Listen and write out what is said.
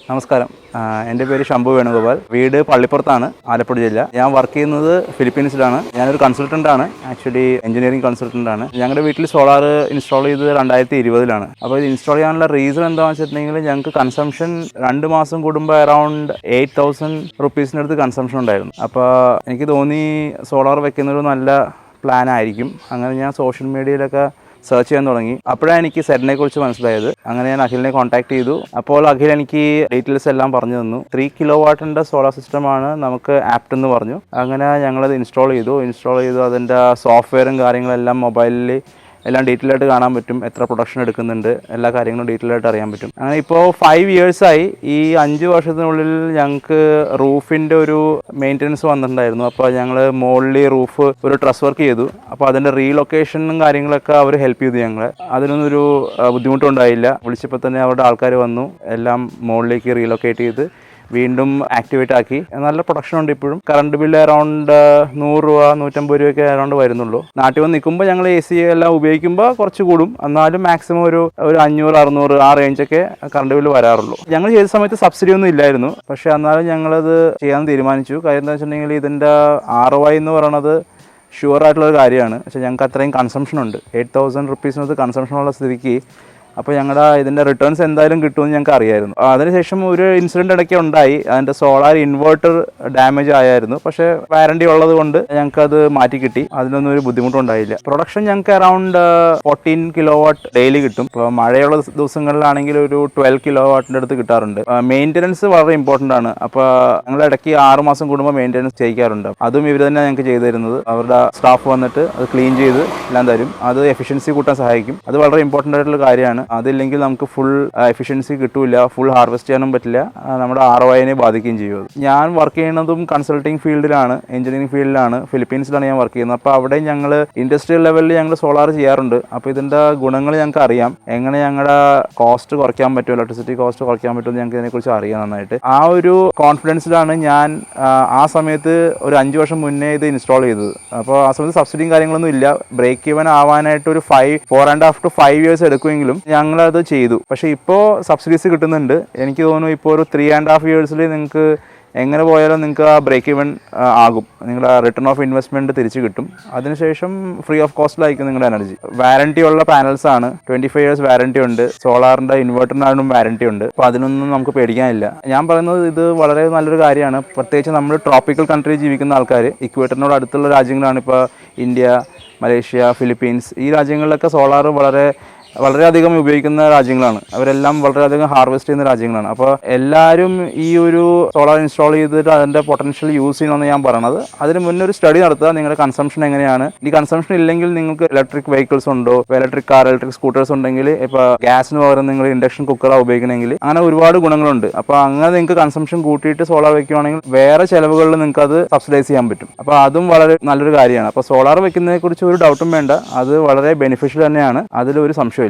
നമസ്കാരം. എൻ്റെ പേര് ശംഭു വേണുഗോപാൽ. വീട് പള്ളിപ്പുറത്താണ്, ആലപ്പുഴ ജില്ല. ഞാൻ വർക്ക് ചെയ്യുന്നത് ഫിലിപ്പീൻസിലാണ്. ഞാനൊരു കൺസൾട്ടൻ്റാണ്, ആക്ച്വലി എഞ്ചിനീയറിംഗ് കൺസൾട്ടൻ്റാണ്. ഞങ്ങളുടെ വീട്ടിൽ സോളാർ ഇൻസ്റ്റാൾ ചെയ്തത് 2020 അപ്പോൾ ഇത് ഇൻസ്റ്റാൾ ചെയ്യാനുള്ള റീസൺ എന്താണെന്ന് വെച്ചിട്ടുണ്ടെങ്കിൽ ഞങ്ങൾക്ക് കൺസംഷൻ 2 മാസം കൂടുമ്പോൾ അറൗണ്ട് 8,000 റുപ്പീസിനടുത്ത് കൺസംഷൻ ഉണ്ടായിരുന്നു. അപ്പോൾ എനിക്ക് തോന്നി സോളാർ വെക്കുന്നൊരു നല്ല പ്ലാൻ ആയിരിക്കും. അങ്ങനെ ഞാൻ സോഷ്യൽ മീഡിയയിലൊക്കെ സെർച്ച് ചെയ്യാൻ തുടങ്ങി. അപ്പോഴാണ് എനിക്ക് സെറ്റിനെ കുറിച്ച് മനസ്സിലായത്. അങ്ങനെ ഞാൻ അഖിലിനെ കോൺടാക്ട് ചെയ്തു. അപ്പോൾ അഖിൽ എനിക്ക് ഡീറ്റെയിൽസ് എല്ലാം പറഞ്ഞു തന്നു. 3 കിലോവാട്ടിൻ്റെ സോളാർ സിസ്റ്റമാണ് നമുക്ക് ആപ്റ്റ് എന്ന് പറഞ്ഞു. അങ്ങനെ ഞങ്ങളത് ഇൻസ്റ്റാൾ ചെയ്തു. അതിൻ്റെ സോഫ്റ്റ്വെയറും കാര്യങ്ങളെല്ലാം മൊബൈലിൽ എല്ലാം ഡീറ്റെയിൽ ആയിട്ട് കാണാൻ പറ്റും. എത്ര പ്രൊഡക്ഷൻ എടുക്കുന്നുണ്ട്, എല്ലാ കാര്യങ്ങളും ഡീറ്റെയിൽ ആയിട്ട് അറിയാൻ പറ്റും. അങ്ങനെ ഇപ്പോൾ 5 ഇയേഴ്സായി. ഈ 5 വർഷത്തിനുള്ളിൽ ഞങ്ങൾക്ക് റൂഫിൻ്റെ ഒരു മെയിൻ്റനൻസ് വന്നിട്ടുണ്ടായിരുന്നു. അപ്പോൾ ഞങ്ങൾ മുകളിൽ റൂഫ് ഒരു ട്രസ് വർക്ക് ചെയ്തു. അപ്പോൾ അതിൻ്റെ റീലൊക്കേഷനും കാര്യങ്ങളൊക്കെ അവർ ഹെൽപ്പ് ചെയ്തു ഞങ്ങളെ. അതിനൊന്നൊരു ബുദ്ധിമുട്ടുണ്ടായില്ല. വിളിച്ചപ്പോൾ തന്നെ അവരുടെ ആൾക്കാർ വന്നു, എല്ലാം മുകളിലേക്ക് റീലൊക്കേറ്റ് ചെയ്ത് വീണ്ടും ആക്ടിവേറ്റ് ആക്കി. നല്ല പ്രൊഡക്ഷൻ ഉണ്ട്. ഇപ്പോഴും കറണ്ട് ബില്ല് അറൗണ്ട് 100 രൂപ 150 രൂപയൊക്കെ അറൗണ്ട് വരുന്നുള്ളൂ. നാട്ടിൽ വന്ന് നിൽക്കുമ്പോൾ ഞങ്ങൾ AC എല്ലാം ഉപയോഗിക്കുമ്പോൾ കുറച്ച് കൂടും. എന്നാലും മാക്സിമം ഒരു 500-600 ആ റേഞ്ചൊക്കെ കറണ്ട് ബില്ല് വരാറുള്ളൂ. ഞങ്ങൾ ചെയ്ത സമയത്ത് സബ്സിഡി ഒന്നും ഇല്ലായിരുന്നു. പക്ഷേ എന്നാലും ഞങ്ങളത് ചെയ്യാൻ തീരുമാനിച്ചു. കാര്യം എന്താ വെച്ചിട്ടുണ്ടെങ്കിൽ ഇതിൻ്റെ ROI എന്ന് പറയുന്നത് ഷുവറായിട്ടുള്ളൊരു കാര്യമാണ്. പക്ഷേ ഞങ്ങൾക്ക് അത്രയും കൺസംഷൻ ഉണ്ട്. 8,000 റുപ്പീസിനകത്ത് കൺസംഷനുള്ള സ്ഥിതിക്ക് അപ്പോൾ ഞങ്ങളുടെ ഇതിൻ്റെ റിട്ടേൺസ് എന്തായാലും കിട്ടുമെന്ന് ഞങ്ങൾക്ക് അറിയായിരുന്നു. അതിനുശേഷം ഒരു ഇൻസിഡൻറ്റ് ഇടയ്ക്ക് ഉണ്ടായി. അതിൻ്റെ സോളാർ ഇൻവേർട്ടർ ഡാമേജ് ആയായിരുന്നു. പക്ഷേ വാറണ്ടി ഉള്ളത് കൊണ്ട് ഞങ്ങൾക്കത് മാറ്റി കിട്ടി. അതിനൊന്നും ഒരു ബുദ്ധിമുട്ടുണ്ടായില്ല. പ്രൊഡക്ഷൻ ഞങ്ങൾക്ക് അറൗണ്ട് 14 കിലോവാട്ട് ഡെയിലി കിട്ടും. ഇപ്പോൾ മഴയുള്ള ദിവസങ്ങളിലാണെങ്കിൽ ഒരു 12 കിലോവാട്ടിൻ്റെ അടുത്ത് കിട്ടാറുണ്ട്. മെയിൻ്റനൻസ് വളരെ ഇമ്പോർട്ടൻ്റ് ആണ്. അപ്പോൾ ഞങ്ങൾ ഇടയ്ക്ക് 6 മാസം കൂടുമ്പോൾ മെയിൻ്റനൻസ് ചെയ്യിക്കാറുണ്ട്. അതും ഇവർ തന്നെ ഞങ്ങൾക്ക് ചെയ്തു തരുന്നത്. അവരുടെ സ്റ്റാഫ് വന്നിട്ട് അത് ക്ലീൻ ചെയ്ത് എല്ലാം തരും. അത് എഫിഷ്യൻസി കൂട്ടാൻ സഹായിക്കും. അത് വളരെ ഇമ്പോർട്ടൻ്റ് ആയിട്ടുള്ള കാര്യമാണ്. അതില്ലെങ്കിൽ നമുക്ക് ഫുൾ എഫിഷ്യൻസി കിട്ടില്ല, ഫുൾ ഹാർവെസ്റ്റ് ചെയ്യാനും പറ്റില്ല, നമ്മുടെ ROIനെ ബാധിക്കുകയും ചെയ്യും. ഞാൻ വർക്ക് ചെയ്യുന്നതും കൺസൾട്ടിങ് ഫീൽഡിലാണ്, എഞ്ചിനീയറിംഗ് ഫീൽഡിലാണ്. ഫിലിപ്പീൻസിലാണ് ഞാൻ വർക്ക് ചെയ്യുന്നത്. അപ്പോൾ അവിടെ ഞങ്ങൾ ഇൻഡസ്ട്രിയൽ ലെവലിൽ ഞങ്ങൾ സോളാർ ചെയ്യാറുണ്ട്. അപ്പോൾ ഇതിൻ്റെ ഗുണങ്ങൾ ഞങ്ങൾക്ക് അറിയാം. എങ്ങനെ ഞങ്ങളുടെ കോസ്റ്റ് കുറയ്ക്കാൻ പറ്റും, ഇലക്ട്രിസിറ്റി കോസ്റ്റ് കുറയ്ക്കാൻ പറ്റുമെന്ന് ഞങ്ങൾക്ക് ഇതിനെക്കുറിച്ച് അറിയാം നന്നായിട്ട്. ആ ഒരു കോൺഫിഡൻസിലാണ് ഞാൻ ആ സമയത്ത് ഒരു 5 വർഷം മുന്നേ ഇത് ഇൻസ്റ്റാൾ ചെയ്തത്. അപ്പോൾ ആ സമയത്ത് സബ്സിഡിയും കാര്യങ്ങളൊന്നും ഇല്ല. ബ്രേക്ക് ഈവൻ ആവാനായിട്ട് ഒരു 4.5 to 5 ഇയേഴ്സ് എടുക്കുമെങ്കിലും ഞങ്ങളത് ചെയ്തു. പക്ഷേ ഇപ്പോൾ സബ്സിഡീസ് കിട്ടുന്നുണ്ട്. എനിക്ക് തോന്നുന്നു ഇപ്പോൾ ഒരു 3.5 ഇയേഴ്സിൽ നിങ്ങൾക്ക് എങ്ങനെ പോയാലും നിങ്ങൾക്ക് ആ ബ്രേക്ക് ഈവൻ ആകും. നിങ്ങളുടെ റിട്ടേൺ ഓഫ് ഇൻവെസ്റ്റ്മെൻറ്റ് തിരിച്ച് കിട്ടും. അതിനുശേഷം ഫ്രീ ഓഫ് കോസ്റ്റിലായിരിക്കും നിങ്ങളുടെ എനർജി. വാറണ്ടി ഉള്ള പാനൽസ് ആണ്. 25 ഇയേഴ്സ് വാറണ്ടി ഉണ്ട്. സോളാറിൻ്റെ ഇൻവെർട്ടറിനാണ് വാറണ്ടി ഉണ്ട്. അപ്പോൾ അതിനൊന്നും നമുക്ക് പേടിക്കാനില്ല. ഞാൻ പറയുന്നത് ഇത് വളരെ നല്ലൊരു കാര്യമാണ്. പ്രത്യേകിച്ച് നമ്മൾ ട്രോപ്പിക്കൽ കൺട്രി ജീവിക്കുന്ന ആൾക്കാർ, ഇക്വേറ്ററിനോട് അടുത്തുള്ള രാജ്യങ്ങളാണ് ഇപ്പോൾ ഇന്ത്യ, മലേഷ്യ, ഫിലിപ്പീൻസ്. ഈ രാജ്യങ്ങളിലൊക്കെ സോളാർ വളരെയധികം ഉപയോഗിക്കുന്ന രാജ്യങ്ങളാണ്. അവരെല്ലാം വളരെയധികം ഹാർവെസ്റ്റ് ചെയ്യുന്ന രാജ്യങ്ങളാണ്. അപ്പോൾ എല്ലാവരും ഈ ഒരു സോളാർ ഇൻസ്റ്റാൾ ചെയ്തിട്ട് അതിൻ്റെ പൊട്ടൻഷ്യൽ യൂസ് ചെയ്യണമെന്ന് ഞാൻ പറയണത്. അതിന് മുന്നേ ഒരു സ്റ്റഡി നടത്തുക. നിങ്ങളുടെ കൺസംഷൻ എങ്ങനെയാണ്. ഈ കൺസംഷൻ ഇല്ലെങ്കിൽ നിങ്ങൾക്ക് ഇലക്ട്രിക് വെഹിക്കിൾസ് ഉണ്ടോ, ഇലക്ട്രിക് കാർ, ഇലക്ട്രിക് സ്കൂട്ടേഴ്സ് ഉണ്ടെങ്കിൽ, ഇപ്പോൾ ഗ്യാസിന് പകരം നിങ്ങൾ ഇൻഡക്ഷൻ കുക്കറാണ് ഉപയോഗിക്കണമെങ്കിൽ, അങ്ങനെ ഒരുപാട് ഗുണങ്ങളുണ്ട്. അപ്പോൾ അങ്ങനെ നിങ്ങൾക്ക് കൺസംഷൻ കൂട്ടിയിട്ട് സോളാർ വെക്കുകയാണെങ്കിൽ വേറെ ചിലവുകളിൽ നിങ്ങൾക്ക് അത് സബ്സിഡൈസ് ചെയ്യാൻ പറ്റും. അപ്പോൾ അതും വളരെ നല്ലൊരു കാര്യമാണ്. അപ്പോൾ സോളാർ വെക്കുന്നതിനെക്കുറിച്ച് ഒരു ഡൗട്ടും വേണ്ട. അത് വളരെ ബെനിഫിഷ്യൽ തന്നെയാണ്. അതിലൊരു സംശയം.